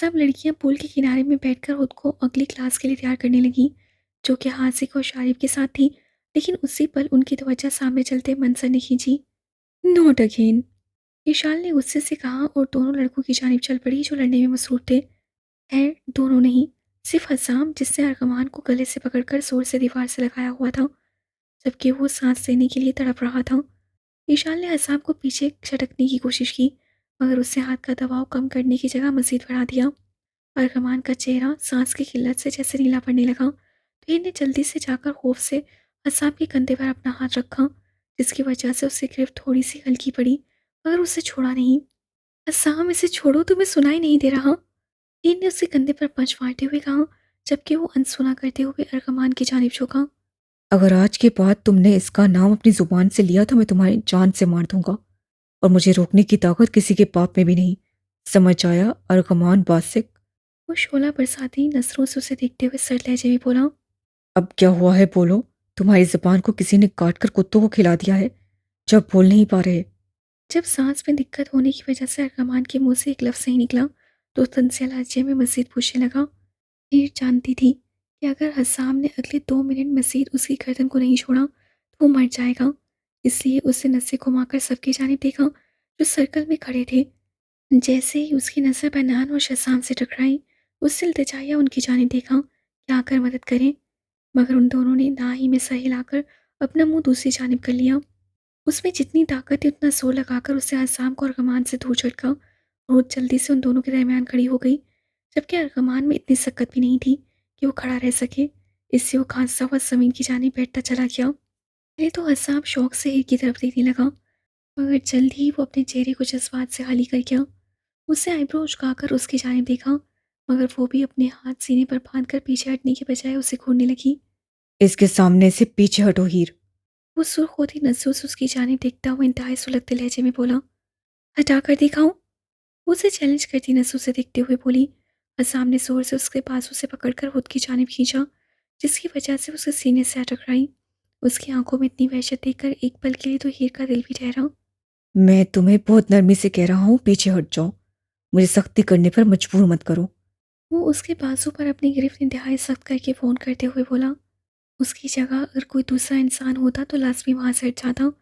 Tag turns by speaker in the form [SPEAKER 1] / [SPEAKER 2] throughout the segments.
[SPEAKER 1] सब लड़कियां पूल के किनारे में बैठकर खुद को अगली क्लास के लिए तैयार करने लगीं, जो कि हासिक और शारिब के साथ थी। लेकिन उसी पल उनकी तवज्जो सामने चलते मंजर ने खींची। नॉट अगेन, विशाल ने गुस्से से कहा और दोनों लड़कों की जानिब चल पड़ी जो लड़ने में मसरूफ थे। खैर, दोनों नहीं, सिर्फ हसाम, जिसने अर्गमान को गले से पकड़कर जोर से दीवार से लगाया हुआ था, जबकि वो सांस लेने के लिए तड़प रहा था। विशाल ने हसाम को पीछे झटकने की कोशिश की, मगर उससे हाथ का दबाव कम करने की जगह मजीद बढ़ा दिया। अर्गमान का चेहरा सांस की किल्लत से जैसे नीला पड़ने लगा, तो ने जल्दी से जाकर खौफ से हसाम के कंधे पर अपना हाथ रखा, जिसकी वजह से उसकी गिरफ्त थोड़ी सी हल्की पड़ी, मगर उसे छोड़ा नहीं। हसाम, इसे छोड़ो, तुम्हें सुनाई नहीं दे रहा? ने उसके कंधे पर पंच मारते हुए कहा, जबकि वो अनसुना करते हुए अर्गमान की जानिब झुका।
[SPEAKER 2] अगर आज के बाद तुमने इसका नाम अपनी जुबान से लिया तो मैं तुम्हारी जान से मार दूंगा। और मुझे रोकने की ताकत किसी के पाप में भी नहीं। समझ आया अर्गमान बासिक?
[SPEAKER 1] वो शोला बरसाती नजरों से उसे देखते हुए सर लहजे में बोला।
[SPEAKER 2] अब क्या हुआ है बोलो। तुम्हारी जुबान को किसी ने काट कर कुत्तों को खिला दिया है जब बोल नहीं पा रहे।
[SPEAKER 1] जब सांस में दिक्कत होने की वजह से अर्गमान के मुंह से एक लफ्ज़ नहीं निकला, तो तंसिया लहजे में मजीद पूछने लगा। हीर जानती थी कि अगर हसाम ने अगले 2 मिनट मजीद उसकी गर्दन को नहीं छोड़ा तो वो मर जाएगा। इसलिए उसने नसें घुमाकर सबकी जानिब देखा जो सर्कल में खड़े थे। जैसे ही उसकी नज़र बनान और शशाम से टकराई, उससे इल्तिजाया उनकी जानिब देखा कि आकर मदद करें, मगर उन दोनों ने ना ही में सर हिलाकर अपना मुंह दूसरी जानिब कर लिया। उसमें जितनी ताकत थी उतना जोर लगाकर उसने हसाम को अर्गमान से दूर झटका और वो जल्दी से उन दोनों के दरमियान खड़ी हो गई, जबकि अर्गमान में इतनी सकत भी नहीं थी कि वो खड़ा रह सके। इससे वो खांसता हुआ जमीन की जानिब बैठता चला गया। पहले तो हसाम शौक से हीर की तरफ देखने लगा, मगर जल्द ही वो अपने चेहरे को जज्बात से खाली कर गया। उसने आईब्रो उचकाकर उसकी जानिब देखा, मगर वो भी अपने हाथ सीने पर बांधकर पीछे हटने के बजाय उसे घूरने लगी।
[SPEAKER 2] इसके सामने से पीछे हटो हीर।
[SPEAKER 1] वो सुर्ख होती नजरों से उसकी जानिब देखता हुआ इंतहाई सुलगते लहजे में बोला। हटाकर दिखाऊं? उसे चैलेंज करती नजरों से देखते हुए बोली। हसाम ने जोर से उसके बाजू से पकड़कर खुद की जानिब खींचा, जिसकी वजह से उसके सीने से आ टकराई। उसकी आंखों में इतनी वहशत देखकर एक पल के लिए तो हीर का दिल भी ठहरा।
[SPEAKER 2] मैं तुम्हें बहुत नरमी से कह रहा हूँ, पीछे हट जाओ। मुझे सख्ती करने पर मजबूर मत करो।
[SPEAKER 1] वो उसके बाजू पर अपनी गिरफ्त इंतहाई सख्त करके फ़ोन करते हुए बोला। उसकी जगह अगर कोई दूसरा इंसान होता तो लाजमी वहाँ से हट जाता,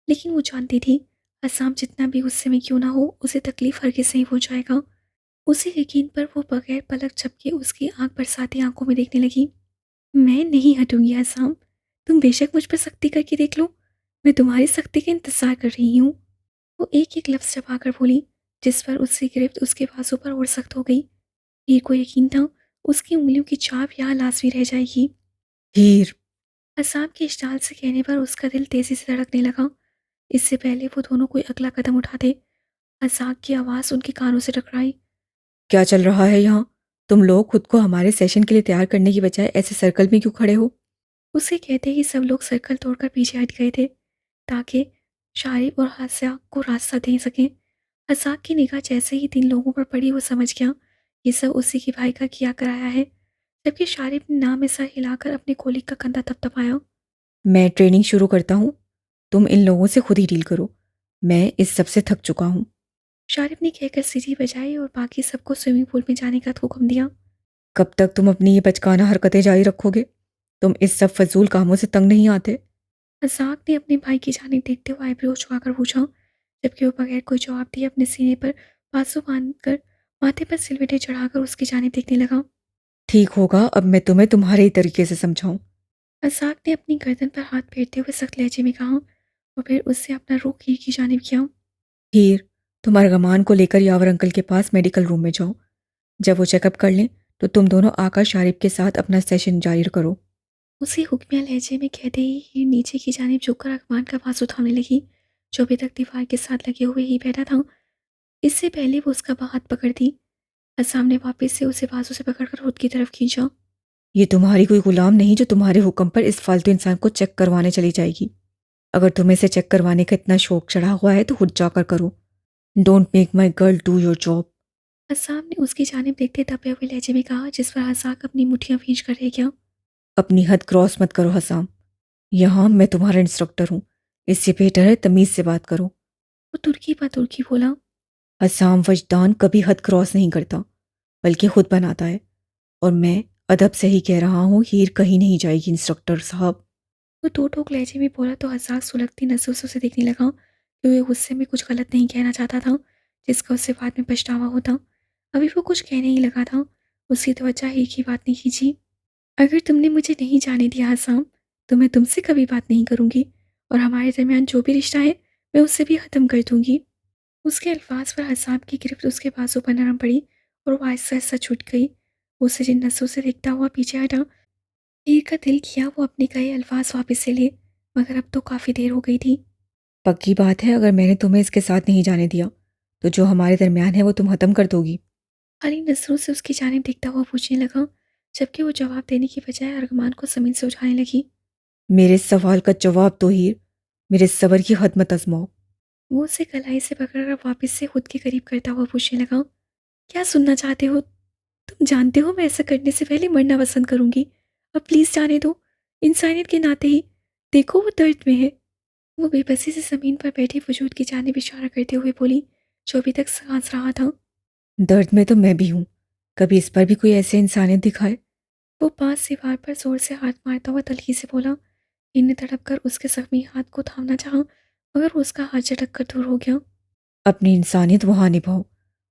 [SPEAKER 1] लेकिन वो जानती थी हसाम जितना भी गुस्से में क्यों ना हो उसे तकलीफ हरगिज़ नहीं पहुँचाएगा। उसी यकीन पर वो बगैर पलक झपके उसकी आंख बरसाती आंखों में देखने लगी। मैं नहीं हटूंगी हसाम, तुम बेशक मुझ पर सख्ती करके देख लो, मैं तुम्हारी सख्ती का इंतजार कर रही हूँ। वो एक एक लफ्ज़ चबाकर बोली, जिस पर उसकी गिरफ्त उसके बाजू पर और सख्त हो गई। हीर को यकीन था उसकी उंगलियों की छाप यहाँ लाजमी रह जाएगी।
[SPEAKER 2] हीर।
[SPEAKER 1] हसाब के इश्ताल से कहने पर उसका दिल तेजी से धड़कने लगा। इससे पहले वो दोनों कोई अगला कदम उठाते, हसाब की आवाज़ उनके कानों से टकराई।
[SPEAKER 2] क्या चल रहा है यहाँ? तुम लोग खुद को हमारे सेशन के लिए तैयार करने की बजाय ऐसे सर्कल में क्यों खड़े हो?
[SPEAKER 1] उसे कहते ही सब लोग सर्कल तोड़कर पीछे हट गए थे, ताकि शारिब और हास्या को रास्ता दे सकें। हसाब की निगाह जैसे ही 3 लोगों पर पड़ी वो समझ गया ये सब उसी की भाई का किया कराया है, जबकि शारिब ने ना में सर हिलाकर अपने कोलिग का कंधा थपथपाया।
[SPEAKER 2] मैं ट्रेनिंग शुरू करता हूँ। तुम इन लोगों से खुद ही डील करो। मैं इस सब से थक चुका हूँ।
[SPEAKER 1] शारिब ने कहकर सीटी बजाई और बाकी सबको स्विमिंग पूल में जाने का हुक्म दिया।
[SPEAKER 2] कब तक तुम अपनी ये बचकाना हरकतें जारी रखोगे? तुम इस सब फजूल कामों से तंग नहीं आते?
[SPEAKER 1] रज़ाक ने अपने भाई की जानिब देखते हुए आईब्रो उछाकर पूछा, जबकि वो बगैर कोई जवाब दिए अपने सीने पर बाजू बांधकर माथे पर सिलवटें चढ़ाकर उसकी जानिब देखने लगा।
[SPEAKER 2] ठीक होगा, अब मैं तुम्हें तुम्हारे ही तरीके से समझाऊं।
[SPEAKER 1] रज़ाक ने अपनी गर्दन पर हाथ फेरते हुए सख्त लहजे में कहा और फिर उससे अपना रुख हीर की जानिब किया।
[SPEAKER 2] हीर, तुम अर्गमान को लेकर यावर अंकल के पास मेडिकल रूम में जाओ। जब वो चेकअप कर लें तो तुम दोनों आकर शारिब के साथ अपना सेशन जारी करो।
[SPEAKER 1] उसी हुक्मिया लहजे में कहते ही हीर नीचे की जानिब झुककर अखबार का बाजू थामने लगी, जो अभी तक दीवार के साथ लगे हुए ही बैठा था। इससे पहले वो उसका हाथ पकड़ दी, हसाम ने वापस से उसे बाजू से पकड़कर खुद की तरफ खींचा।
[SPEAKER 2] ये तुम्हारी कोई गुलाम नहीं जो तुम्हारे हुक्म पर इस फालतू इंसान को चेक करवाने चली जाएगी। अगर तुम्हें इसे चेक करवाने का इतना शौक चढ़ा हुआ है तो खुद जाकर करो। Don't make my girl do your job.
[SPEAKER 1] Hasam ने उसकी जानिब देखते दबे हुए लहजे में कहा, जिस पर हसाक अपनी मुट्ठियां भींच कर रह गया।
[SPEAKER 2] अपनी हद क्रॉस मत करो हसाम। यहाँ मैं तुम्हारा इंस्ट्रक्टर हूँ। इससे बेहतर है तमीज से बात करो।
[SPEAKER 1] वो तुर्की पर तुर्की बोला।
[SPEAKER 2] हसाम वजदान कभी हद क्रॉस नहीं करता। बल्कि खुद बनाता है। और मैं अदब से ही कह रहा हूँ, हीर कहीं नहीं जाएगी इंस्ट्रक्टर साहब।
[SPEAKER 1] वो दो टोक लहजे में बोला तो हज़ाक सुलगती नज़रों से उसे देखने लगा कि वो गुस्से में कुछ गलत नहीं कहना चाहता था, जिसका उसे बाद में पछतावा होता। अभी वो कुछ कहने ही लगा था, उसकी तवज्जो एक ही बात ने खींची। अगर तुमने मुझे नहीं जाने दिया हसाम, तो मैं तुमसे कभी बात नहीं करूँगी और हमारे दरमियान जो भी रिश्ता है, मैं उसे भी ख़त्म कर दूँगी। उसके अल्फाज पर हसाब की गिरफ्त उसके बाजू पर नरम पड़ी और वो आहिस्ता आहिस्ता छूट गई। वो उसे जिन नसों से देखता हुआ पीछे हटा। हीर का दिल किया वो अपने कहे अल्फाज वापस से ले, मगर अब तो काफ़ी देर हो गई थी।
[SPEAKER 2] पक्की बात है, अगर मैंने तुम्हें इसके साथ नहीं जाने दिया, तो जो हमारे दरमियान है वो तुम ख़त्म कर दोगी।
[SPEAKER 1] खाली नजरों से उसकी जानिब देखता हुआ पूछने लगा, जबकि वो जवाब देने की बजाय अरगमान को ज़मीन से उठाने लगी।
[SPEAKER 2] मेरे सवाल का जवाब दो हीर, मेरे सबर की हद मत आजमाओ।
[SPEAKER 1] वो उसे कलाई से पकड़कर वापस से खुद के करीब करता हुआ पूछने लगा, क्या सुनना चाहते हो? तुम जानते हो मैं ऐसा करने से पहले मरना पसंद करूंगी। अब प्लीज़ जाने दो, इंसानियत के नाते ही। देखो वो दर्द में है। वो बेबसी से ज़मीन पर बैठे वजूद की जानिब इशारा करते हुए बोली, जो अभी तक सांस रहा था।
[SPEAKER 2] दर्द में तो मैं भी हूँ, कभी इस पर भी कोई ऐसे इंसानियत दिखाए।
[SPEAKER 1] वो पास दीवार पर जोर से हाथ मारता हुआ तल्खी से बोला। इन्हें तड़प कर उसके जख्मी हाथ को थामना चाहा, मगर वो उसका हाथ झटक कर दूर हो गया।
[SPEAKER 2] अपनी इंसानियत वहाँ निभाओ,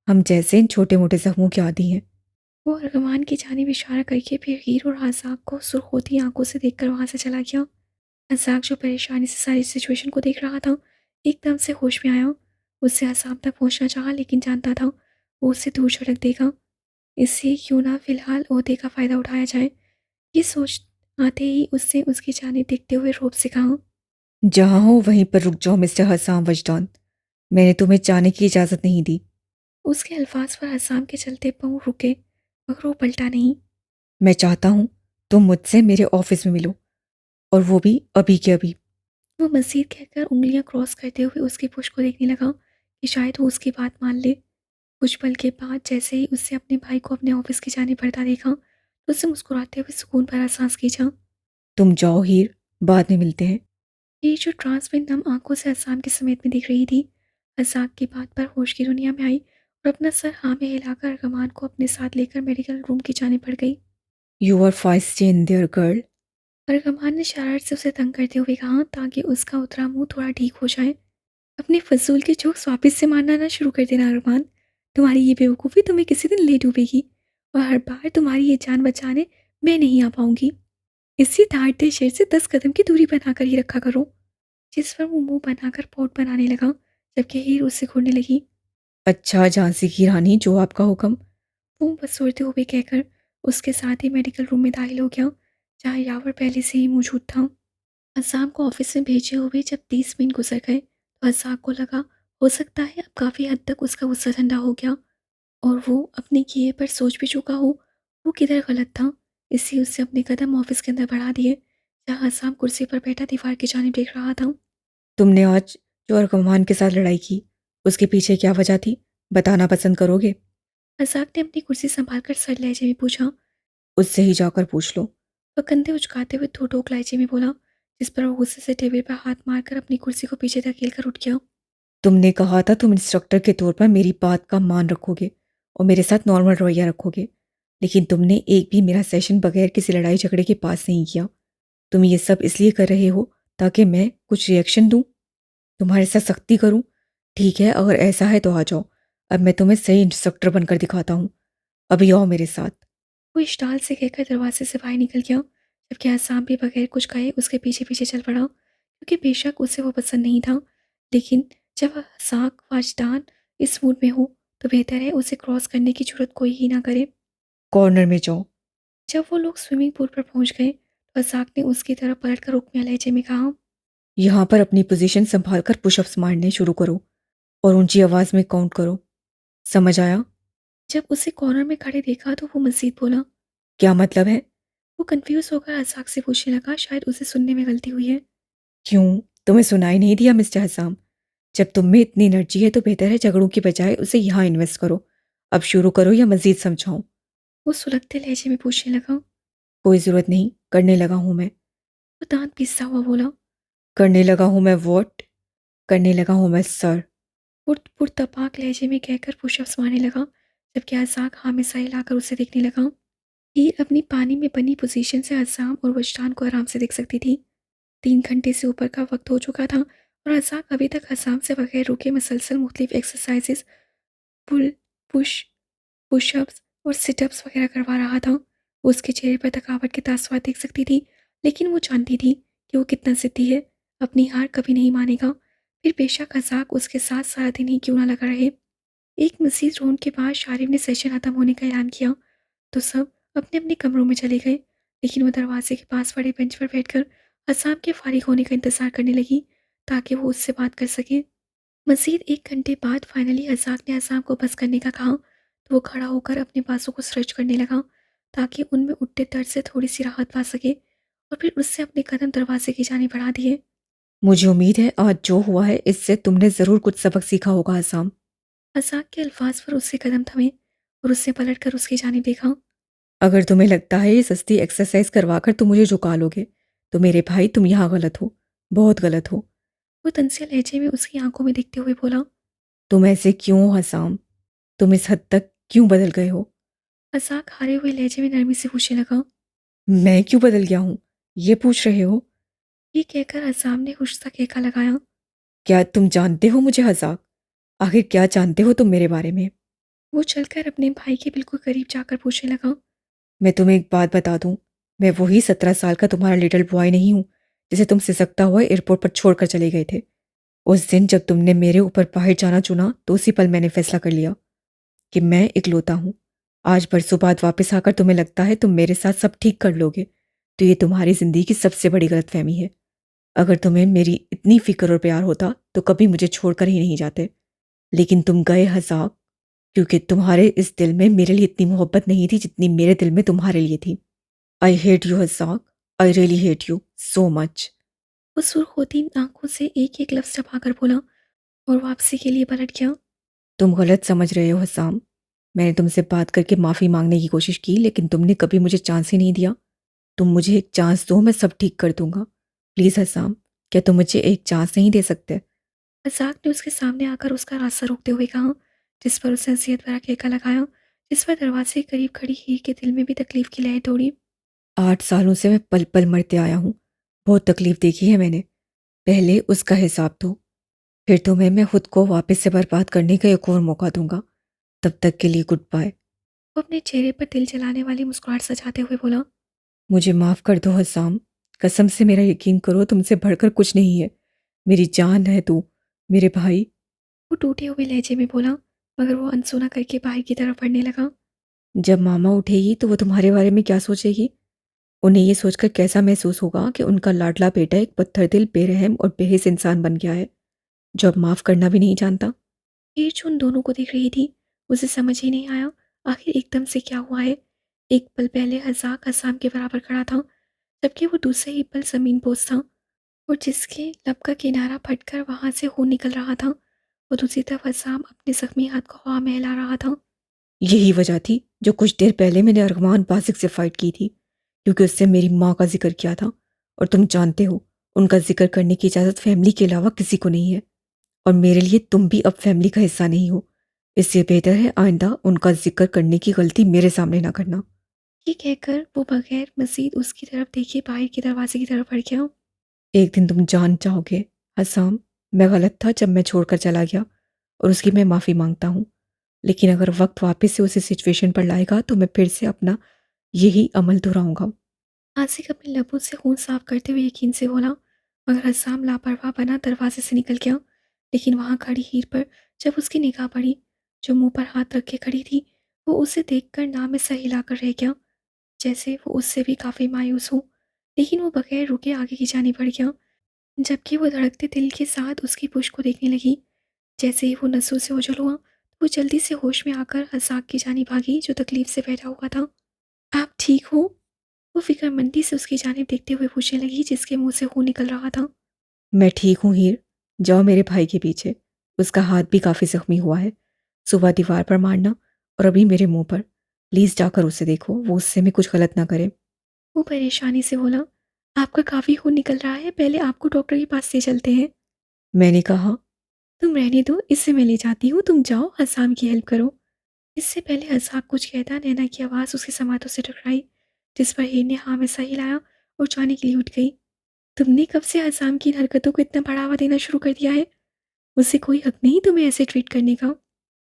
[SPEAKER 2] हम जैसे इन छोटे मोटे जख्मों के आदी हैं।
[SPEAKER 1] वो अर्गवान की जानिब इशारा करके फिर हीर और आज़ाद को सुर्ख होती आंखों से देखकर वहां से चला गया। आज़ाद जो परेशानी से सारी सिचुएशन को देख रहा था, एकदम से होश में आया। उससे आसाम तक पहुंचना चाहा, लेकिन जानता था वो उससे दूर झटक देगा। इससे क्यों ना फिलहाल ओहदे का फ़ायदा उठाया जाए। ये सोच आते ही उससे उसकी जानिब देखते हुए रौब से कहा।
[SPEAKER 2] जहाँ हो वहीं पर रुक जाओ मिस्टर हसाम वजदान, मैंने तुम्हें जाने की इजाज़त नहीं दी।
[SPEAKER 1] उसके अल्फाज पर आसाम के चलते पाँव रुके, मगर वो पलटा नहीं।
[SPEAKER 2] मैं चाहता हूँ तुम मुझसे मेरे ऑफिस में मिलो, और वो भी अभी के अभी।
[SPEAKER 1] वो मज़ीद कहकर उंगलियां क्रॉस करते हुए उसकी पुश्त को देखने लगा कि शायद वो उसकी बात मान ले। कुछ पल के बाद जैसे ही उससे अपने भाई को अपने ऑफिस की जानिब बढ़ता देखा, तो उसे मुस्कुराते हुए सुकून भरा सांस खींचा।
[SPEAKER 2] तुम जाओ हीर, बाद में मिलते हैं।
[SPEAKER 1] ये जो ट्रांस में नम आंखों से असाम के समेत में दिख रही थी, अजाक की बात पर होश की दुनिया में आई और अपना सर हाँ में हिलाकर अर्गमान को अपने साथ लेकर मेडिकल रूम की जानिब बढ़ गई।
[SPEAKER 2] You are feisty in there girl.
[SPEAKER 1] अर्गमान ने शरारत से उसे तंग करते हुए कहा, ताकि उसका उतरा मुंह थोड़ा ठीक हो जाए। अपने फजूल के जोक्स वापस से मारना ना शुरू कर देना अरमान। तुम्हारी ये बेवकूफ़ी तुम्हें किसी दिन ले डूबेगी, और हर बार तुम्हारी ये जान बचाने मैं नहीं आ पाऊंगी। इसी धारते शेर से 10 कदम की दूरी बनाकर ही रखा करो। जिस पर वो मुंह बनाकर पोट बनाने लगा, जबकि हीर उससे घूरने लगी।
[SPEAKER 2] अच्छा झांसी की रानी, जो आपका हुक्म।
[SPEAKER 1] वो बसोरते हुए कहकर उसके साथ ही मेडिकल रूम में दाखिल हो गया, जहाँ यावर पहले से ही मौजूद था। असाम को ऑफिस में भेजे हुए जब 30 मिनट गुजर गए, तो असाम को लगा हो सकता है अब काफ़ी हद तक उसका गुस्सा ठंडा हो गया और वो अपने किए पर सोच भी चुका हो वो किधर गलत था। इसलिए उससे अपने कदम ऑफिस के अंदर बढ़ा दिए, जहाँ असाम कुर्सी पर बैठा दीवार की जानिब देख रहा था।
[SPEAKER 2] तुमने आज जो अरकमान के साथ लड़ाई की, उसके पीछे क्या वजह थी, बताना पसंद करोगे?
[SPEAKER 1] असाक ने अपनी कुर्सी संभाल कर सर लहजे में पूछा।
[SPEAKER 2] उससे ही जाकर पूछ लो।
[SPEAKER 1] वह कंधे उचकाते हुए थो टोक लहजे में बोला, जिस पर वो गुस्से से टेबल पर हाथ मारकर अपनी कुर्सी को पीछे धकेल कर उठ गया।
[SPEAKER 2] तुमने कहा था तुम इंस्ट्रक्टर के तौर पर मेरी बात का मान रखोगे और मेरे साथ नॉर्मल रवैया रखोगे, लेकिन तुमने एक भी मेरा सेशन बगैर किसी लड़ाई झगड़े के पास नहीं किया। तुम ये सब इसलिए कर रहे हो ताकि मैं कुछ रिएक्शन दूं, तुम्हारे साथ सख्ती करूं। ठीक है, अगर ऐसा है तो आ जाओ, अब मैं तुम्हें सही इंस्ट्रक्टर बनकर दिखाता हूँ। अभी आओ मेरे साथ।
[SPEAKER 1] वो इश्ताल से कहकर दरवाजे से बाहर निकल गया, जबकि आसाम भी बगैर कुछ कहे उसके पीछे पीछे चल पड़ा, क्योंकि बेशक उसे वो पसंद नहीं था। लेकिन जब साक वाजदान इस मूड में हो, तो बेहतर है उसे क्रॉस करने की जरूरत कोई ही ना करे।
[SPEAKER 2] कॉर्नर में जाओ।
[SPEAKER 1] जब वो लोग स्विमिंग पूल पर पहुंच गए, तो असाक ने उसकी तरफ पलट कर रुकमिया लहजे में कहा।
[SPEAKER 2] यहाँ पर अपनी पोजीशन संभाल कर पुशअप्स मारने शुरू करो और ऊंची आवाज में काउंट करो, समझ आया?
[SPEAKER 1] जब उसे कॉर्नर में खड़े देखा, तो वो मजीद बोला।
[SPEAKER 2] क्या मतलब है?
[SPEAKER 1] वो कंफ्यूज होकर असाक से पूछने लगा, शायद उसे सुनने में गलती हुई है।
[SPEAKER 2] क्यों, तुम्हें सुनाई नहीं दिया मिस्टर हसाम? जब तुम में इतनी एनर्जी है तो बेहतर है झगड़ों की बजाय उसे यहाँ इन्वेस्ट करो। अब शुरू करो या मजीद समझाऊं?
[SPEAKER 1] वो सुलगते लहजे में पूछने लगा।
[SPEAKER 2] कोई ज़रूरत नहीं, करने लगा हूं मैं।
[SPEAKER 1] वो दांत पीसता हुआ बोला।
[SPEAKER 2] करने लगा हूं मैं वॉट? करने लगा हूं मैं सर।
[SPEAKER 1] पुरतपाक लहजे में कहकर पुशअप्स मारने लगा, जबकि अज़ाक हाँ में सर हिलाकर उसे देखने लगा। हीर अपनी पानी में बनी पोजीशन से अज़ाम और वजदान को आराम से देख सकती थी। 3 घंटे से ऊपर का वक्त हो चुका था और अज़ाक अभी तक अज़ाम से बगैर रुके मुसलसल मुख्तलिफ एक्सरसाइजेस, पुल, पुश, पुशअप्स और सिटअप्स वगैरह करवा रहा था। वो उसके चेहरे पर थकावट के तासुरात देख सकती थी, लेकिन वो जानती थी कि वो कितना ज़िद्दी है, अपनी हार कभी नहीं मानेगा। फिर बेशक अज़ाक उसके साथ सारा दिन ही क्यों ना लगा रहे। एक मज़ीद राउंड के बाद शारिब ने सेशन खत्म होने का ऐलान किया तो सब अपने अपने कमरों में चले गए, लेकिन वो दरवाजे के पास पड़े बेंच पर बैठकर असाम के फारिग होने का इंतज़ार करने लगी ताकि वो उससे बात कर सके। मज़ीद 1 घंटे बाद फाइनली अज़ाक ने असाम को बस करने का कहा तो वो खड़ा होकर अपने बाजू को स्ट्रेच करने लगा ताकि उनमें उठते दर्द से थोड़ी सी राहत पा सके, और फिर उससे अपने कदम दरवाजे की जाने बढ़ा दिए।
[SPEAKER 2] मुझे उम्मीद है आज जो हुआ है इससे तुमने ज़रूर कुछ सबक सीखा होगा असाम।
[SPEAKER 1] अज़ाक के अल्फाज पर उससे कदम थमे और उससे पलट कर उसकी जाने देखा।
[SPEAKER 2] अगर तुम्हें लगता है ये सस्ती एक्सरसाइज करवाकर तुम मुझे झुका लोगे, तो मेरे भाई तुम यहाँ गलत हो, बहुत गलत हो।
[SPEAKER 1] वो तंसिया लहजे में उसकी आंखों में देखते हुए बोला।
[SPEAKER 2] तुम ऐसे क्यों हो हसाम? तुम इस हद तक क्यों बदल गए हो?
[SPEAKER 1] अज़ाक हारे हुए लहजे में नरमी से पूछने लगा।
[SPEAKER 2] मैं क्यों बदल गया हूँ, ये पूछ रहे हो?
[SPEAKER 1] ये कहकर अज़ाम ने हुश सा केका लगाया।
[SPEAKER 2] क्या तुम जानते हो मुझे हज़ाक? आखिर क्या जानते हो तुम मेरे बारे में?
[SPEAKER 1] वो चलकर अपने भाई के बिल्कुल करीब जाकर पूछने लगा।
[SPEAKER 2] मैं तुम्हें एक बात बता दूं, मैं वही 17 साल का तुम्हारा लिटिल बॉय नहीं हूँ जिसे तुम सिसकता हुआ एयरपोर्ट पर छोड़कर चले गए थे। उस दिन जब तुमने मेरे ऊपर बाहर जाना चुना तो उसी पल मैंने फैसला कर लिया कि मैं इकलौता हूँ। आज बरसों बाद वापस आकर तुम्हें लगता है तुम मेरे साथ सब ठीक कर लोगे, तो ये तुम्हारी जिंदगी की सबसे बड़ी गलतफहमी है। अगर तुम्हें मेरी इतनी फिक्र और प्यार होता तो कभी मुझे छोड़कर ही नहीं जाते, लेकिन तुम गए हज़ाक, क्योंकि तुम्हारे इस दिल में मेरे लिए इतनी मोहब्बत नहीं थी जितनी मेरे दिल में तुम्हारे लिए थी। आई हेट यू हज़ाक, I really hate you so much.
[SPEAKER 1] वो सुर्ख होती आंखों से एक एक लफ्ज छपाकर बोला और वापसी के लिए पलट गया।
[SPEAKER 2] तुम गलत समझ रहे हो हसाम। मैंने तुमसे बात करके माफ़ी मांगने की कोशिश की, लेकिन तुमने कभी मुझे चांस ही नहीं दिया। तुम मुझे एक चांस दो, मैं सब ठीक कर दूंगा। प्लीज़ हसाम, क्या तुम मुझे एक चांस नहीं दे सकते?
[SPEAKER 1] अज़ाक ने उसके सामने आकर उसका रास्ता रोकते हुए कहा, जिस पर उसने नसीहत भरा केका लगाया, जिस पर दरवाजे के करीब खड़ी हीर के दिल में भी तकलीफ की लहर दौड़ी।
[SPEAKER 2] 8 सालों से मैं पल पल मरते आया हूँ। बहुत तकलीफ देखी है मैंने। पहले उसका हिसाब दो, फिर तुम्हें मैं खुद को वापस से बर्बाद करने का एक और मौका दूंगा। तब तक के लिए गुड बाय।
[SPEAKER 1] वो अपने चेहरे पर दिल जलाने वाली मुस्कुराहट सजाते हुए बोला।
[SPEAKER 2] मुझे माफ़ कर दो हसाम। कसम से मेरा यकीन करो, तुमसे बढ़कर कुछ नहीं है। मेरी जान है तू, मेरे भाई।
[SPEAKER 1] वो टूटे हुए लहजे में बोला, मगर वो अनसुना करके बाहर की तरफ बढ़ने लगा।
[SPEAKER 2] जब मामा उठेगी तो वो तुम्हारे बारे में क्या सोचेगी? उन्हें ये सोचकर कैसा महसूस होगा कि उनका लाडला बेटा एक पत्थर दिल, बेरहम और बेहिस इंसान बन गया है, जो अब माफ़ करना भी नहीं जानता।
[SPEAKER 1] हीर उन दोनों को देख रही थी, उसे समझ ही नहीं आया आखिर एकदम से क्या हुआ है। एक पल पहले अज़ाक असाम के बराबर खड़ा था, जबकि वो दूसरे ही पल ज़मीन बोझ था, और जिसके लब का किनारा फटकर वहां से खून निकल रहा था, वो दूसरी तरफ असाम अपने जख्मी हाथ को हवा में हिला रहा था।
[SPEAKER 2] यही वजह थी जो कुछ देर पहले मैंने अरमान बासिक से फाइट की थी, क्योंकि उससे मेरी माँ का जिक्र किया था। और तुम जानते हो, उनका जिक्र करने की इजाज़त फैमिली के अलावा किसी को नहीं है। और मेरे लिए तुम भी अब फैमिली का हिस्सा नहीं हो, इससे बेहतर है आइंदा उनका जिक्र करने की गलती मेरे सामने ना करना।
[SPEAKER 1] ये कहकर वो बगैर मजीद उसकी तरफ देखे बाहर के दरवाजे की तरफ बढ़ गया।
[SPEAKER 2] एक दिन तुम जान चाहोगे हसाम, मैं गलत था जब मैं छोड़कर चला गया, और उसकी मैं माफ़ी मांगता हूँ। लेकिन अगर वक्त वापस से उसी सिचुएशन पर लाएगा तो मैं फिर से अपना यही अमल दोहराऊंगा।
[SPEAKER 1] आसिक अपने लबों से खून साफ करते हुए यकीन से बोला, मगर असाम लापरवाह बना दरवाजे से निकल गया। लेकिन वहां खड़ी हीर पर जब उसकी निगाह पड़ी, जो मुंह पर हाथ रख के खड़ी थी, वो उसे देखकर ना में सर हिलाकर रह गया, जैसे वो उससे भी काफी मायूस हो। लेकिन वो बगैर रुके आगे की जाने बढ़ गया, जबकि वो धड़कते दिल के साथ उसकी पुश को देखने लगी। जैसे ही वो नसों से ओझल हुआ, तो वो जल्दी से होश में आकर असाक की जानी भागी, जो तकलीफ से बैठा हुआ था। आप ठीक हो? वो फिक्रमंदी से उसकी जानिब देखते हुए पूछने लगी, जिसके मुंह से खून निकल रहा था।
[SPEAKER 2] मैं ठीक हूँ हीर, जाओ मेरे भाई के पीछे। उसका हाथ भी काफ़ी जख्मी हुआ है। सुबह दीवार पर मारना और अभी मेरे मुंह पर। प्लीज़ जाकर उसे देखो, वो उससे में कुछ गलत ना करे।
[SPEAKER 1] वो परेशानी से बोला, आपका काफी खून निकल रहा है, पहले आपको डॉक्टर के पास ले चलते हैं।
[SPEAKER 2] मैंने कहा।
[SPEAKER 1] तुम रहने दो, इससे मैं ले जाती हूँ, तुम जाओ हसाम की हेल्प करो। इससे पहले हसाब कुछ कहता, नैना की आवाज़ उसके समातों से टकराई, जिस पर हीर ने हाँ में सा हिलाया और जाने के लिए उठ गई। तुमने कब से हसाम की इन हरकतों को इतना बढ़ावा देना शुरू कर दिया है? मुझसे कोई हक नहीं तुम्हें ऐसे ट्रीट करने का।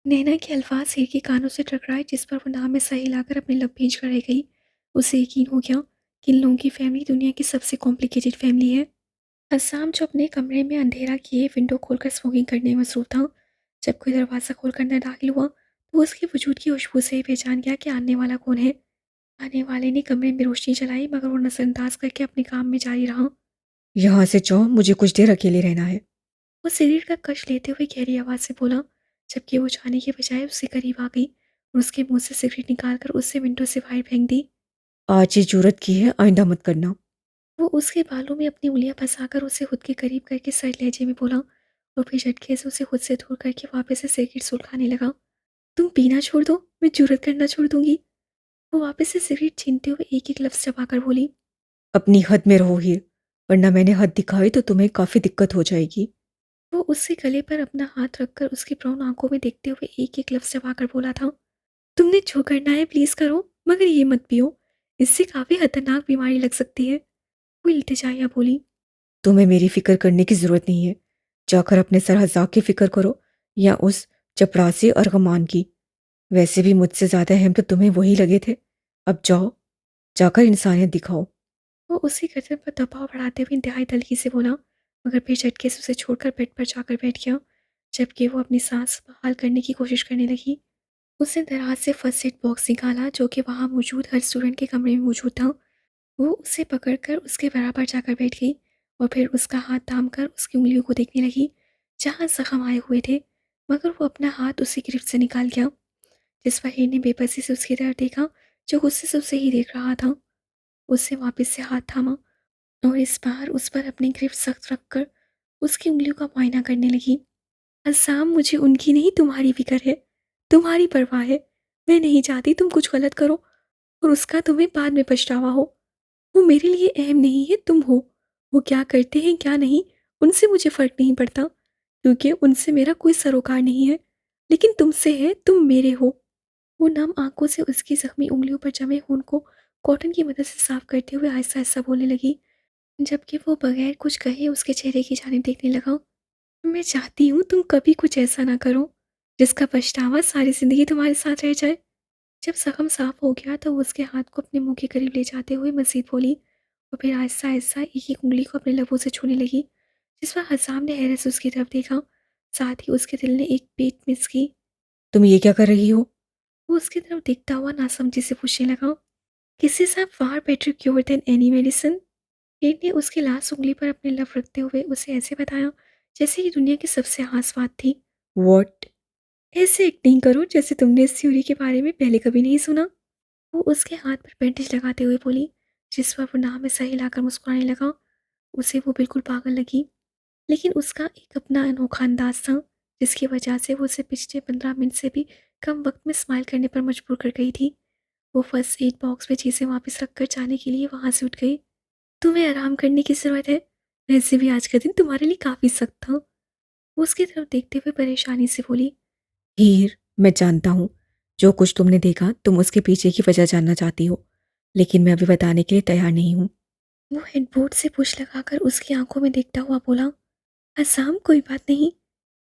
[SPEAKER 1] नैना के अल्फाज हीर के कानों से टकराए, जिस पर वो नाम में सही लाकर अपने लब भींच कर रह गई। उसे यकीन हो गया कि इन लोगों की फैमिली दुनिया की सबसे कॉम्प्लिकेटेड फैमिली है। हसाम जो अपने कमरे में अंधेरा किए विंडो खोलकर स्मोकिंग करने में मसरूफ था, जब कोई दरवाज़ा खोलकर अंदर दाखिल हुआ तो उसके वजूद की खुशबू से ही पहचान गया कि आने वाला कौन है। आने वाले ने कमरे में रोशनी जलाई, मगर वो नजरअंदाज करके अपने काम में जारी रहा।
[SPEAKER 2] यहाँ से जाओ, मुझे कुछ देर अकेले रहना है।
[SPEAKER 1] वो सिगरेट का कश लेते हुए गहरी आवाज़ से बोला, जबकि वो जाने के बजाय उससे करीब आ गई और उसके मुंह से सिगरेट निकालकर उससे विंडो से बाहर फेंक दी।
[SPEAKER 2] आज ये जरूरत की है, आइंदा मत करना।
[SPEAKER 1] वो उसके बालों में अपनी उंगलियां फंसाकर उसे खुद के करीब करके सर लहजे में बोला, और फिर झटके से उसे खुद से दूर करके वापस से सिगरेट सुलगाने लगा। तुम पीना छोड़ दो, मैं जुर्रत करना छोड़ दूंगी। वो वापस से सिगरेट छीनते हुए एक एक लफ्ज चबाकर बोली।
[SPEAKER 2] अपनी हद में रहो हीर, वरना मैंने हद दिखाई तो तुम्हें काफी दिक्कत हो जाएगी।
[SPEAKER 1] वो उसके गले पर अपना हाथ रखकर उसकी ब्राउन आंखों में देखते हुए एक एक लफ्ज चबाकर बोला था, तुमने जो करना है प्लीज करो, मगर ये मत पियो, इससे काफी खतरनाक बीमारी लग सकती है। वो इल्तिजाया बोली।
[SPEAKER 2] तुम्हें मेरी फिक्र करने की जरूरत नहीं है। जाकर अपने सरहज़ाक की फिक्र करो, या उस चपरासी अर्गमान की। वैसे भी मुझसे ज्यादा अहम तो तुम्हें वही लगे थे। अब जाओ, जाकर इंसानियत दिखाओ।
[SPEAKER 1] वो उसी गर्दन पर दबाव बढ़ाते हुए इंतहाई तल्खी से बोला, मगर फिर झटके से उसे छोड़कर बेड पर जाकर बैठ गया। जबकि वो अपनी सांस बहाल करने की कोशिश करने लगी, उसने दराज से फर्स्ट एड बॉक्स निकाला, जो कि वहाँ मौजूद हर स्टूडेंट के कमरे में मौजूद था। वो उसे पकड़कर उसके बराबर जाकर बैठ गई और फिर उसका हाथ थामकर उसकी उंगलियों को देखने लगी, जहाँ जख्म आए हुए थे। मगर वो अपना हाथ उसकी गिरफ्त से निकाल गया। जिस वहीर ने बेबसी से उसकी तरफ देखा, जो गुस्से से उसे ही देख रहा था। उससे वापस से हाथ थामा और इस बार उस पर अपनी गिरफ्त सख्त रखकर उसकी उंगलियों का मुआयना करने लगी। असाम, मुझे उनकी नहीं तुम्हारी फिक्र है, तुम्हारी परवाह है। मैं नहीं चाहती तुम कुछ गलत करो और उसका तुम्हें बाद में पछतावा हो। वो मेरे लिए अहम नहीं है, तुम हो। वो क्या करते हैं क्या नहीं, उनसे मुझे फ़र्क नहीं पड़ता, क्योंकि उनसे मेरा कोई सरोकार नहीं है। लेकिन तुमसे है, तुम मेरे हो। वो नम आंखों से उसकी जख्मी उंगलियों पर जमे खून को कॉटन की मदद से साफ करते हुए आहिस्ता आहिस्ता बोलने लगी, जबकि वो बगैर कुछ कहे उसके चेहरे की जानिब देखने लगा। मैं चाहती हूँ तुम कभी कुछ ऐसा ना करो जिसका पछतावा सारी ज़िंदगी तुम्हारे साथ रह जाए। जब जख्म साफ हो गया तो वो उसके हाथ को अपने मुंह के करीब ले जाते हुए मज़ीद बोली, और फिर आहिस्ता आहिस्ता एक एक उंगली को अपने लबों से छूने लगी, जिस पर हसाम ने हैरत से उसकी तरफ देखा। साथ ही उसके दिल ने एक बीट मिस की।
[SPEAKER 2] तुम ये क्या कर रही हो?
[SPEAKER 1] वो उसकी तरफ देखता हुआ नासमझी से पूछने लगा, किसी साहब far better cure than any medicine. पेट ने उसकी लास्ट उंगली पर अपने लफ रखते हुए उसे ऐसे बताया जैसे ये दुनिया की सबसे खास बात थी।
[SPEAKER 2] वॉट?
[SPEAKER 1] ऐसे एक्टिंग करो जैसे तुमने इस थ्योरी के बारे में पहले कभी नहीं सुना। वो उसके हाथ पर बैंडेज लगाते हुए बोली, जिस पर वो नाम में सही लाकर मुस्कुराने लगा। उसे वो बिल्कुल पागल लगी, लेकिन उसका एक अपना अनोखा अंदाज था, जिसकी वजह से वो उसे पिछले 15 मिनट से भी कम वक्त में स्माइल करने पर मजबूर कर गई थी। वो फर्स्ट एड बॉक्स में चीज़ें वापस रख कर जाने के लिए वहाँ से उठ गई। तुम्हें आराम करने की ज़रूरत है, वैसे भी आज का दिन तुम्हारे लिए काफ़ी सख्त था। वो उसकी तरफ देखते हुए परेशानी से बोली।
[SPEAKER 2] हीर, मैं जानता हूँ जो कुछ तुमने देखा तुम उसके पीछे की वजह जानना चाहती हो, लेकिन मैं अभी बताने के लिए तैयार नहीं हूँ।
[SPEAKER 1] वो हेडबोर्ड से पुश लगाकर उसकी आंखों में देखता हुआ बोला, असाम, कोई बात नहीं,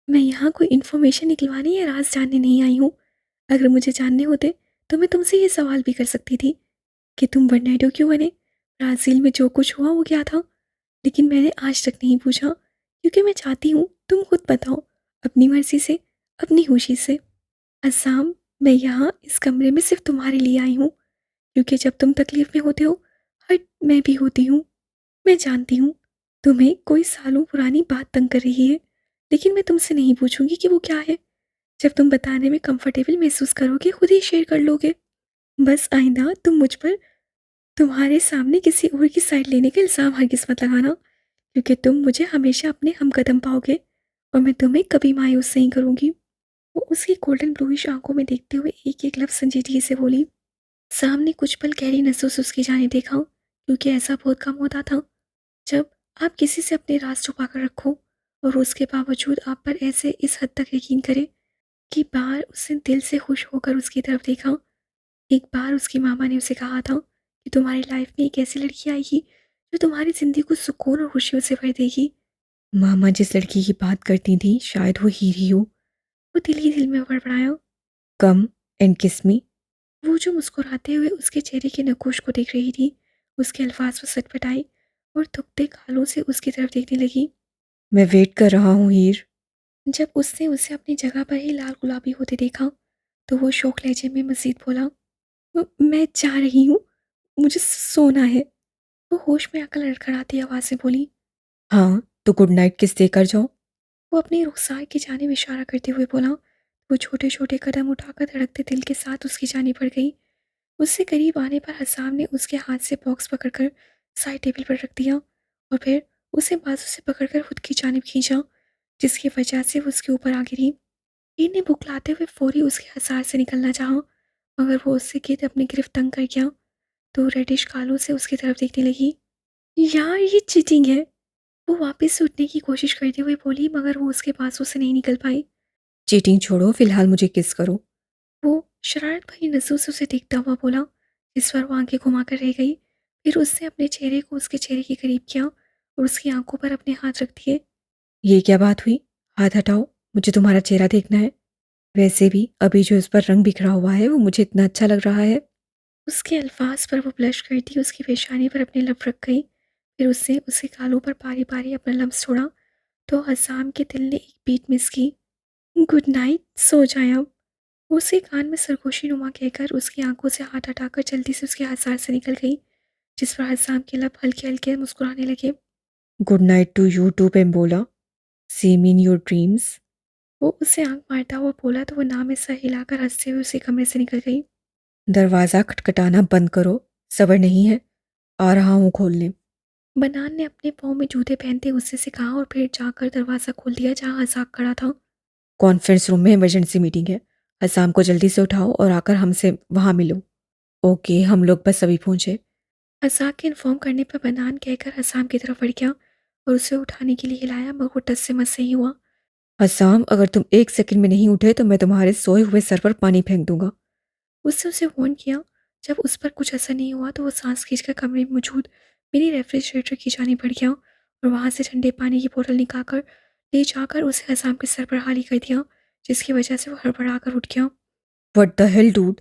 [SPEAKER 1] मैं यहाँ कोई इन्फॉर्मेशन निकलवाने या राज जानने नहीं आई हूँ। अगर मुझे जानने होते तो मैं तुमसे ये सवाल भी कर सकती थी कि तुम वर्नाडो क्यों बने, ब्राज़ील में जो कुछ हुआ वो क्या था। लेकिन मैंने आज तक नहीं पूछा, क्योंकि मैं चाहती हूँ तुम खुद बताओ, अपनी मर्जी से, अपनी खुशी से। असाम, मैं यहाँ इस कमरे में सिर्फ तुम्हारे लिए आई हूँ, क्योंकि जब तुम तकलीफ में होते हो, हट मैं भी होती हूँ। मैं जानती हूँ तुम्हें कोई सालों पुरानी बात तंग कर रही है, लेकिन मैं तुमसे नहीं पूछूंगी कि वो क्या है। जब तुम बताने में कंफर्टेबल महसूस करोगे खुद ही शेयर कर लोगे। बस आइंदा तुम मुझ पर तुम्हारे सामने किसी और की साइड लेने का इल्ज़ाम हरगिज़ मत लगाना, क्योंकि तुम मुझे हमेशा अपने हमकदम पाओगे और मैं तुम्हें कभी मायूस नहीं करूँगी। वो उसकी गोल्डन ब्लूइश आंखों में देखते हुए एक एक लफ्ज़ संजीदगी से बोली। सामने कुछ पल गहरी नसों से उसकी जाने देखा, क्योंकि ऐसा बहुत कम होता था जब आप किसी से अपने राज छुपा कर रखो और उसके बावजूद आप पर ऐसे इस हद तक यकीन करें की बार उसने दिल से खुश होकर उसकी तरफ देखा। एक बार उसकी मामा ने उसे कहा था कि तुम्हारी लाइफ में एक ऐसी लड़की आएगी जो तुम्हारी ज़िंदगी को सुकून और खुशियों से भर देगी।
[SPEAKER 2] मामा जिस लड़की की बात करती थी शायद वो हीरी हो।
[SPEAKER 1] वो दिल ही दिल में बड़बड़ाया।
[SPEAKER 2] कम एंड किस मी।
[SPEAKER 1] वो जो मुस्कुराते हुए उसके चेहरे के नकूश को देख रही थी, उसके अल्फाज वो सटपटाई और थुकते गालों से उसकी तरफ देखने लगी।
[SPEAKER 2] मैं वेट कर रहा हूँ हीर।
[SPEAKER 1] जब उसने उसे अपनी जगह पर ही लाल गुलाबी होते देखा तो वो शौक लहजे में मजीद बोला, मैं जा रही हूँ, मुझे सोना है। वो होश में आकर लड़खड़ाती आवाज़ से बोली।
[SPEAKER 2] हाँ तो गुड नाइट किस देकर जाओ।
[SPEAKER 1] वो अपनी रुखसार की जानिब इशारा करते हुए बोला। वो छोटे छोटे कदम उठाकर धड़कते दिल के साथ उसकी जानिब बढ़ गई। उससे करीब आने पर हसाम ने उसके हाथ से बॉक्स पकड़कर साइड टेबल पर रख दिया और फिर उसे बाजू से पकड़कर खुद की जानिब खींचा, जिसकी वजह से वो उसके ऊपर आ गिरी। हीर ने बुकलाते हुए फौरी उसके हसार से निकलना चाहा, मगर वो उससे गिर अपनी गिरफ्त तंग कर गया तो रेडिश कालों से उसकी तरफ देखने लगी। यार ये चीटिंग है। वो वापस से उठने की कोशिश करते हुए बोली, मगर वो उसके पासों से नहीं निकल पाई।
[SPEAKER 2] चीटिंग छोड़ो, फिलहाल मुझे किस करो।
[SPEAKER 1] वो शरारत भरी नजरों से उसे देखता हुआ बोला, जिस पर वो आंखें घुमाकर रह गई। फिर उसने अपने चेहरे को उसके चेहरे के करीब किया और उसकी आंखों पर अपने हाथ रख दिए।
[SPEAKER 2] ये क्या बात हुई? हाथ हटाओ, मुझे तुम्हारा चेहरा देखना है। वैसे भी अभी जो इस पर रंग बिखरा हुआ है वो मुझे इतना अच्छा लग रहा है।
[SPEAKER 1] उसके अल्फाज पर वो ब्लश करती उसकी पेशानी पर अपने लब रख गई। फिर उससे उसके गालों पर बारी बारी अपना लम्स छोड़ा तो हसाम के दिल ने एक बीट मिस की। गुड नाइट, सो जाए अब। वो उसके कान में सरगोशी नुमा कहकर उसकी आंखों से हाथ हटाकर जल्दी से उसके हसार से निकल गई, जिस पर हसाम के लब हल्के हल्के मुस्कुराने लगे।
[SPEAKER 2] Good night to you to Bembola. See me in your dreams.
[SPEAKER 1] वो उसे आंख मारता हुआ बोला तो वो नाम में सर हिलाकर हंसते हुए उसी कमरे से निकल गई।
[SPEAKER 2] दरवाज़ा खटखटाना बंद करो, सब्र नहीं है, आ रहा हूँ खोलने।
[SPEAKER 1] बनान ने अपने पाँव में जूते पहनते गुस्से से कहा और फिर जाकर दरवाज़ा खोल दिया जहाँ हसाक खड़ा था।
[SPEAKER 2] कॉन्फ्रेंस रूम में इमरजेंसी मीटिंग है। हसाम को जल्दी से उठाओ और आकर हमसे वहाँ मिलो। ओके, हम लोग बस अभी पहुँचे।
[SPEAKER 1] हसाक के इन्फॉर्म करने पर बनान कहकर हसाम की तरफ बढ़ गया और उसे उठाने के लिए हिलाया, मगर वो टस से मस नहीं हुआ।
[SPEAKER 2] हसाम, अगर तुम एक सेकंड में नहीं उठे तो मैं तुम्हारे सोए हुए सर पर पानी फेंक दूंगा।
[SPEAKER 1] उससे उसे वार्न किया। जब उस पर कुछ असर नहीं हुआ तो वो सांस खींचकर कमरे में मौजूद मिनी रेफ्रिजरेटर की जाने बढ़ गया और वहां से ठंडे पानी की बोतल निकालकर ले जाकर उसे हसाम के सर पर हाली कर दिया, जिसकी वजह से वो हड़बड़ा कर उठ गया।
[SPEAKER 2] What the hell dude,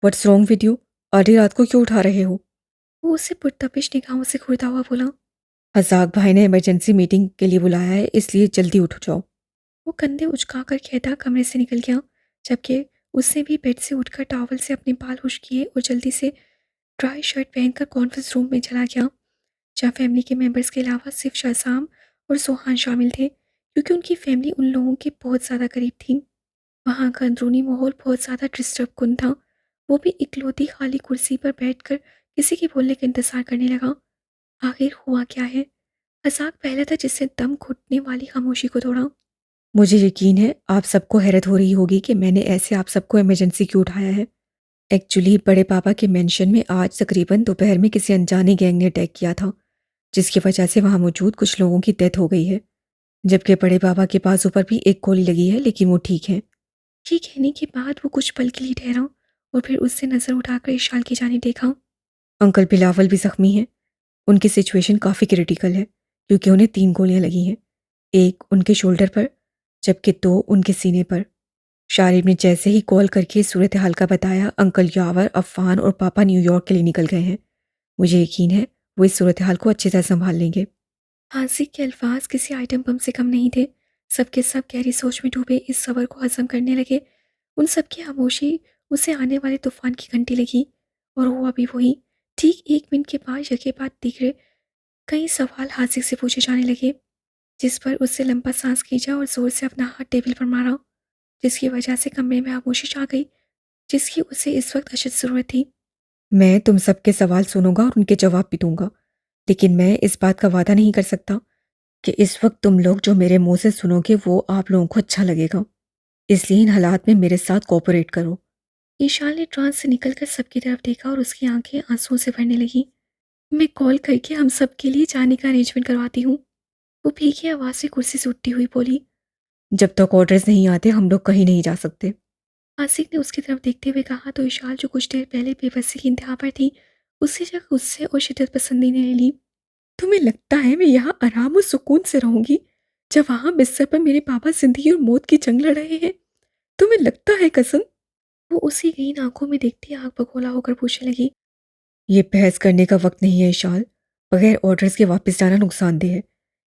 [SPEAKER 2] what's wrong with you? आधी रात को क्यों उठा रहे हो?
[SPEAKER 1] वो उसे पुरतपिश निगाहों से घूरता हुआ बोला।
[SPEAKER 2] हसाक भाई ने इमरजेंसी मीटिंग के लिए बुलाया है, इसलिए जल्दी उठ जाओ।
[SPEAKER 1] वो कंधे उचकाकर कहता कमरे से निकल गया, जबकि उसने भी बेड से उठकर टॉवल से अपने बाल खुश किए और जल्दी से ड्राई शर्ट पहनकर कॉन्फ्रेंस रूम में चला गया, जहाँ फैमिली के मेंबर्स के अलावा सिर्फ शाहसाम और सोहान शामिल थे, क्योंकि उनकी फैमिली उन लोगों के बहुत ज़्यादा करीब थी। वहाँ का अंदरूनी माहौल बहुत ज़्यादा डिस्टर्ब कुन था। वो भी इकलौती खाली कुर्सी पर बैठकर किसी के बोलने का इंतज़ार करने लगा। आखिर हुआ क्या है? हसाक पहले था जिससे दम घुटने वाली खामोशी को तोड़ा।
[SPEAKER 2] मुझे यकीन है आप सबको हैरत हो रही होगी कि मैंने ऐसे आप सबको इमरजेंसी क्यों उठाया है। एक्चुअली बड़े पापा के मेंशन में आज तकरीबन दोपहर में किसी अनजाने गैंग ने अटैक किया था, जिसकी वजह से वहाँ मौजूद कुछ लोगों की डेथ हो गई है। जबकि बड़े पापा के बाजू पर भी एक गोली लगी है, लेकिन वो ठीक है।
[SPEAKER 1] ये कहने के बाद वो कुछ पल के लिए ठहरा और फिर उससे नज़र उठाकर इशाल की जानिब देखा।
[SPEAKER 2] अंकल बिलावल भी जख्मी हैं। उनकी सिचुएशन काफ़ी क्रिटिकल है, क्योंकि उन्हें 3 गोलियां लगी हैं। एक उनके शोल्डर पर, जबकि 2 उनके सीने पर। शारिब ने जैसे ही कॉल करके सूरत हाल का बताया, अंकल यावर, अफ़ान और पापा न्यूयॉर्क के लिए निकल गए हैं। मुझे यकीन है वो इस सूरत हाल को अच्छे से संभाल लेंगे।
[SPEAKER 1] हासिक के अल्फाज किसी आइटम बम से कम नहीं थे। सबके सब गहरी सोच में डूबे इस सबर को हजम करने लगे। उन सबकी खामोशी उसे आने वाले तूफान की घंटी लगी और हुआ भी वही। ठीक 1 मिनट के बाद यके बाद दिखरे कई सवाल हासिक से पूछे जाने लगे, जिस पर उससे लंबा सांस खींचा और जोर से अपना हाथ टेबल पर मारा, जिसकी वजह से कमरे में खामोशी छा गई, जिसकी उसे इस वक्त अशद ज़रूरत थी।
[SPEAKER 2] मैं तुम सबके सवाल सुनूंगा और उनके जवाब भी दूंगा, लेकिन मैं इस बात का वादा नहीं कर सकता कि इस वक्त तुम लोग जो मेरे मुंह से सुनोगे वो आप लोगों को अच्छा लगेगा। इसलिए इन हालात में मेरे साथ कोऑपरेट करो।
[SPEAKER 1] ईशान ने ट्रांस से निकलकर सबकी तरफ देखा और उसकी आंखें आंसुओं से भरने लगी। मैं कॉल करके हम सब के लिए जाने का अरेंजमेंट करवाती हूँ। वो भीगी आवाज़ से कुर्सी से उठती हुई बोली।
[SPEAKER 2] जब तक ऑर्डर्स नहीं आते हम लोग कहीं नहीं जा सकते।
[SPEAKER 1] आसिक ने उसकी तरफ देखते हुए कहा तो विशाल जो कुछ देर पहले बेबसी की इंतहा पर थी उससे जगह गुस्से और शिद्दत पसंदी ने ले ली। तुम्हें लगता है मैं यहाँ आराम और सुकून से रहूंगी जब वहां बिस्तर पर मेरे पापा जिंदगी और मौत की जंग लड़ रहे हैं? तुम्हें लगता है कसन? वो उसी गहन आंखों में देखती आग बगोला होकर पूछने लगी।
[SPEAKER 2] ये बहस करने का वक्त नहीं है इशाल। बगैर ऑर्डर्स के वापस जाना नुकसानदेह है।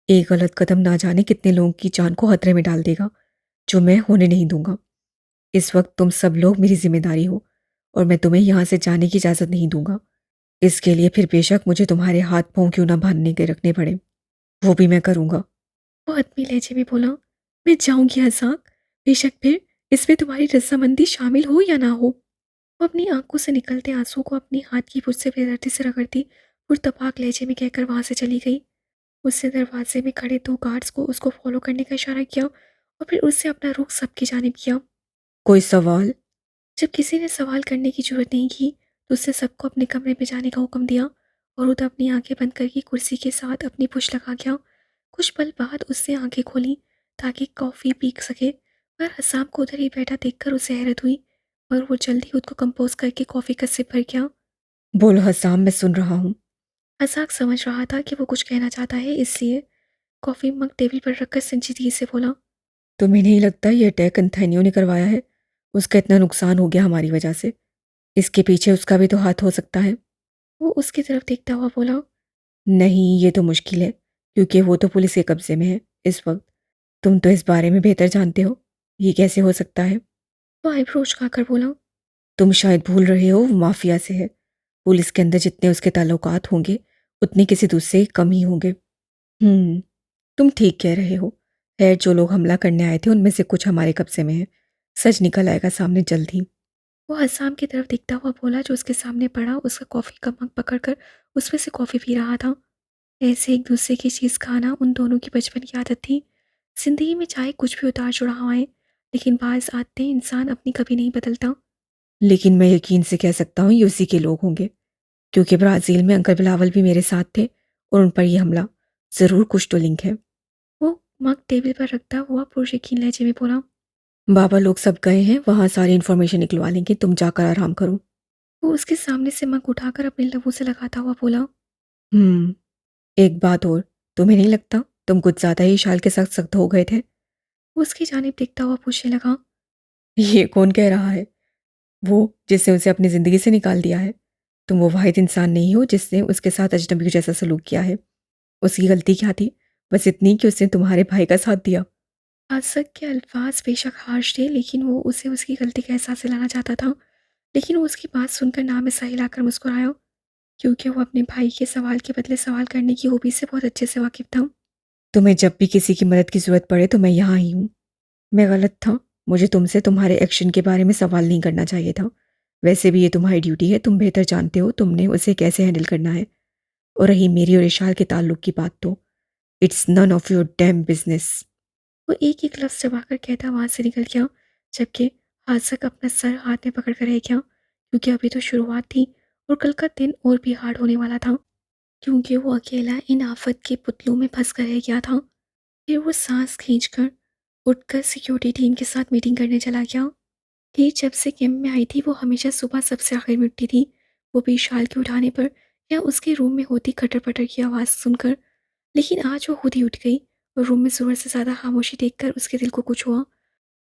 [SPEAKER 2] एक गलत कदम ना जाने कितने लोगों की जान को खतरे में डाल देगा, जो मैं होने नहीं दूंगा। इस वक्त तुम सब लोग मेरी जिम्मेदारी हो और मैं तुम्हें यहाँ से जाने की इजाज़त नहीं दूंगा। इसके लिए फिर बेशक मुझे तुम्हारे हाथ पांव क्यों ना बांधने के रखने पड़े, वो भी मैं करूंगा।
[SPEAKER 1] वो आदमी लहजे में बोला, मैं जाऊंगी हसाक, बेशक फिर इसमें तुम्हारी रजामंदी शामिल हो या ना हो। वो अपनी आंखों से निकलते आंसू को अपनी हाथ की पुर्ज से बेदर्दी से रगड़ती पुरतपाक लहजे में कहकर वहां से चली गई। उससे दरवाजे में खड़े दो गार्ड्स को उसको फॉलो करने का इशारा किया और फिर उससे अपना रुख सबकी जानिब किया।
[SPEAKER 2] कोई सवाल?
[SPEAKER 1] जब किसी ने सवाल करने की जरूरत नहीं की तो उसने सबको अपने कमरे में जाने का हुक्म दिया और उधर अपनी आंखें बंद करके कुर्सी के साथ अपनी पुश लगा गया। कुछ पल बाद उसने आंखें खोली ताकि कॉफ़ी पी सके, पर हसाम को उधर ही बैठा देखकर उसे हैरत हुई और वो जल्दी खुद को कंपोज करके कॉफ़ी का सिप भर गया।
[SPEAKER 2] बोलो हसाम, मैं सुन रहा हूँ।
[SPEAKER 1] हसाक समझ रहा था कि वो कुछ कहना चाहता है, इसलिए कॉफ़ी मग टेबल पर रखकर संजीदगी से बोला।
[SPEAKER 2] तुम्हें नहीं लगता ये अटैक अंथैनियों ने करवाया है? उसका इतना नुकसान हो गया हमारी वजह से। इसके पीछे उसका भी तो हाथ हो सकता है।
[SPEAKER 1] वो उसकी तरफ देखता हुआ बोला।
[SPEAKER 2] नहीं, ये तो मुश्किल है, क्योंकि वो तो पुलिस के कब्जे में है इस वक्त। तुम तो इस बारे में बेहतर जानते हो। ये कैसे हो सकता है?
[SPEAKER 1] वो आईब्रो उचकाकर बोला।
[SPEAKER 2] तुम शायद भूल रहे हो, वो माफिया से है। पुलिस के अंदर जितने उसके ताल्लुकात होंगे उतने किसी दूसरे के कम ही होंगे। तुम ठीक कह रहे हो। खैर, जो लोग हमला करने आए थे उनमें से कुछ हमारे कब्जे में है। सच निकल आएगा सामने जल्द ही।
[SPEAKER 1] वो हसाम की तरफ दिखता हुआ बोला जो उसके सामने पड़ा उसका कॉफ़ी का मग पकड़कर उसमें से कॉफ़ी पी रहा था। ऐसे एक दूसरे की चीज़ खाना उन दोनों की बचपन की आदत थी। जिंदगी में चाहे कुछ भी उतार चढ़ाव आए, लेकिन बाज़ आदतें इंसान अपनी कभी नहीं बदलता।
[SPEAKER 2] लेकिन मैं यकीन से कह सकता हूँ ये उसी के लोग होंगे, क्योंकि ब्राज़ील में अंकल बिलावल भी मेरे साथ थे और उन पर यह हमला ज़रूर कुछ तो लिंक है।
[SPEAKER 1] वो मग टेबल पर रखता हुआ पुरयकीन लहजे में बोला।
[SPEAKER 2] बाबा लोग सब गए हैं, वहाँ सारी इन्फॉर्मेशन निकलवा लेंगे, तुम जाकर आराम करो।
[SPEAKER 1] वो उसके सामने से मग उठाकर अपने लबों से लगाता हुआ बोला।
[SPEAKER 2] हम्म एक बात और, तुम्हें नहीं लगता तुम कुछ ज़्यादा ही शाल के साथ सख्त हो गए थे?
[SPEAKER 1] वो उसकी जानिब देखता हुआ पूछने लगा।
[SPEAKER 2] ये कौन कह रहा है? वो जिसने उसे अपनी ज़िंदगी से निकाल दिया है। तुम वो वाहिद इंसान नहीं हो जिसने उसके साथ अजनबी जैसा सलूक किया है। उसकी गलती क्या थी? बस इतनी कि उसने तुम्हारे भाई का साथ दिया।
[SPEAKER 1] आसक के अल्फाज बेशक हार्श थे, लेकिन वो उसे उसकी गलती का एहसास दिलाना चाहता था। लेकिन वो उसकी बात सुनकर नाम में सा हिलाकर मुस्कुराया, क्योंकि वो अपने भाई के सवाल के बदले सवाल करने की हॉबी से बहुत अच्छे से वाकिफ था।
[SPEAKER 2] तुम्हें जब भी किसी की मदद की ज़रूरत पड़े तो मैं यहाँ ही हूँ। मैं गलत था। मुझे तुमसे तुम्हारे एक्शन के बारे में सवाल नहीं करना चाहिए था। वैसे भी ये तुम्हारी ड्यूटी है, तुम बेहतर जानते हो तुमने उसे कैसे हैंडल करना है। और रही मेरी और इशाल के ताल्लुक की बात, तो it's none of your damn business.
[SPEAKER 1] वो एक एक लफ्ज़ चबाकर कहता वहां से निकल गया, जबकि आसक अपना सर हाथ में पकड़ कर रह गया, क्योंकि अभी तो शुरुआत थी और कल का दिन और भी हार्ड होने वाला था, क्योंकि वो अकेला इन आफत के पुतलों में फंस कर रह गया था। फिर वो सांस खींचकर उठकर सिक्योरिटी टीम के साथ मीटिंग करने चला गया। कि जब से कैंप में आई थी वो हमेशा सुबह सबसे आखिर में उठती थी, वो भी शाल के उठाने पर या उसके रूम में होती खटर पटर की आवाज़ सुनकर। लेकिन आज वो खुद ही उठ गई और रूम में ज़रूरत से ज़्यादा खामोशी देखकर उसके दिल को कुछ हुआ।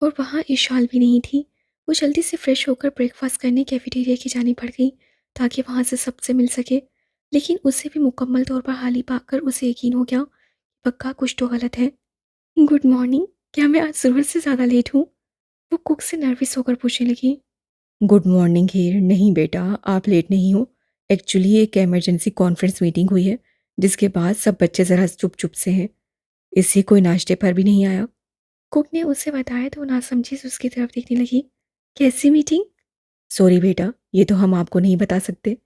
[SPEAKER 1] और वहाँ इशाल भी नहीं थी। वो जल्दी से फ्रेश होकर ब्रेकफास्ट करने कैफेटेरिया की जानी पड़ गई ताकि वहाँ से सबसे मिल सके। लेकिन उसे भी मुकम्मल तौर पर हाली पाकर उसे यकीन हो गया कि पक्का कुछ तो गलत है। गुड मॉर्निंग, क्या मैं आज ज़रूरत से ज़्यादा लेट हूँ? वो कुक से नर्वस होकर पूछने लगी।
[SPEAKER 2] गुड मॉर्निंग हीर। नहीं बेटा, आप लेट नहीं हो। एक्चुअली एक इमरजेंसी कॉन्फ्रेंस मीटिंग हुई है, जिसके बाद सब बच्चे ज़रा चुप चुप से हैं, इससे कोई नाश्ते पर भी नहीं आया।
[SPEAKER 1] कुक ने उसे बताया तो नासमझी से उसकी तरफ देखने लगी। कैसी मीटिंग?
[SPEAKER 2] सॉरी बेटा, ये तो हम आपको नहीं बता सकते।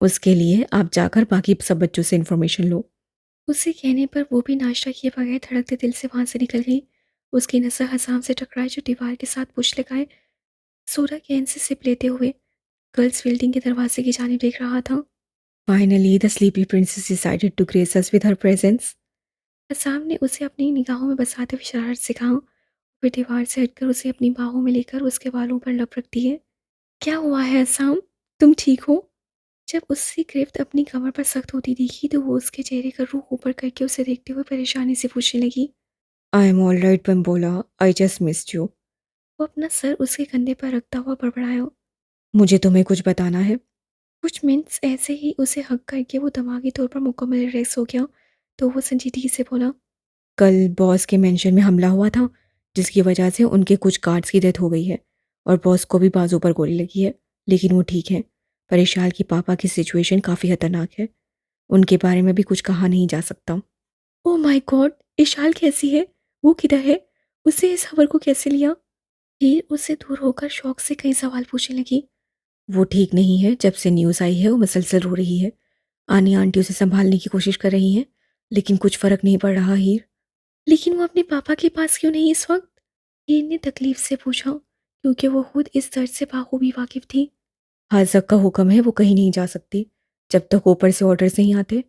[SPEAKER 2] उसके लिए आप जाकर बाकी सब बच्चों से इन्फॉर्मेशन लो।
[SPEAKER 1] उसे कहने पर वो भी नाश्ता किए बगैर धड़कते दिल से वहां से निकल गई। उसकी नजर हसाम से टकराई जो दीवार के साथ पुछ लगाए सोडा कैन से सिप लेते हुए गर्ल्स बिल्डिंग के दरवाजे की जानिब देख रहा था।
[SPEAKER 2] Finally the sleepy princess decided to grace us with her presence.
[SPEAKER 1] Hasam ने उसे अपनी निगाहों में बसाते हुए शरारत से कहा फिर दीवार से हटकर उसे अपनी बाहों में लेकर उसके बालों पर लपक दिए। क्या हुआ है असाम? तुम ठीक हो? जब उसकी गिरफ्त अपनी कमर पर सख्त होती दिखी तो वो उसके चेहरे का रुख ऊपर करके उसे देखते हुए परेशानी से पूछने लगी।
[SPEAKER 2] I am all right Bimbola, I just missed you.
[SPEAKER 1] वो अपना सर उसके कंधे पर रखता हुआ बड़बड़ाया।
[SPEAKER 2] मुझे तुम्हें कुछ बताना है।
[SPEAKER 1] कुछ मिनट्स ऐसे ही उसे हक करके वो दिमागी तौर पर मुकम्मल रिलैक्स हो गया। तो वो संजीदगी से बोला।
[SPEAKER 2] कल बॉस के मेंशन में हमला हुआ था, जिसकी वजह से उनके कुछ गार्ड्स की डेथ हो गई है और बॉस को भी बाजू पर गोली लगी है, लेकिन वो ठीक है। पर इशाल की पापा की सिचुएशन काफ़ी खतरनाक है। उनके बारे में भी कुछ कहा नहीं जा सकता।
[SPEAKER 1] Oh my God! इशाल कैसी है? वो किधर है? उसे इस खबर को कैसे लिया? हीर उससे दूर होकर शौक से कई सवाल पूछने लगी।
[SPEAKER 2] वो ठीक नहीं है, जब से न्यूज़ आई है वो मुसलसल रो रही है। आनी आंटी उसे संभालने की कोशिश कर रही हैं, लेकिन कुछ फ़र्क नहीं पड़ रहा हीर।
[SPEAKER 1] लेकिन वो अपने पापा के पास क्यों नहीं इस वक्त? हीर ने तकलीफ से पूछा, क्योंकि वो खुद इस दर्द से बाखूबी वाकिफ थी।
[SPEAKER 2] हाज़क का हुक्म है, वो कहीं नहीं जा सकती जब तक ऊपर से ऑर्डर्स नहीं आते।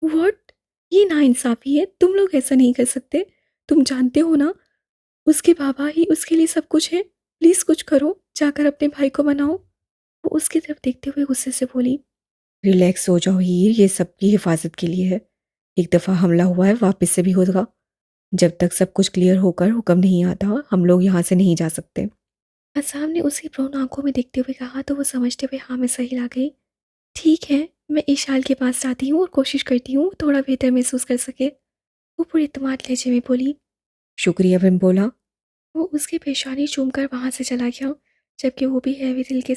[SPEAKER 1] व्हाट? ये नाइंसाफी है, तुम लोग ऐसा नहीं कर सकते। तुम जानते हो ना, उसके बाबा ही उसके लिए सब कुछ है। प्लीज कुछ करो, जाकर अपने भाई को मनाओ। वो उसकी तरफ देखते हुए गुस्से से बोली।
[SPEAKER 2] रिलैक्स हो जाओ हीर, ये सबकी हिफाजत के लिए है। एक दफ़ा हमला हुआ है, वापस से भी होगा। जब तक सब कुछ क्लियर होकर हुक्म नहीं आता, हम लोग यहाँ से नहीं जा सकते।
[SPEAKER 1] असाम ने उसकी ब्राउन आंखों में देखते हुए कहा तो वो समझते हुए हाँ में सही ला गई। ठीक है, मैं ईशाल के पास जाती हूँ और कोशिश करती हूँ वो थोड़ा बेहतर महसूस कर सके। वो पूरी इत्तेमाद लहजे में बोली।
[SPEAKER 2] शुक्रिया बिम्बोला।
[SPEAKER 1] वो उसकी पेशानी चूमकर वहां से चला गया, जबकि वो भी हैवी दिल के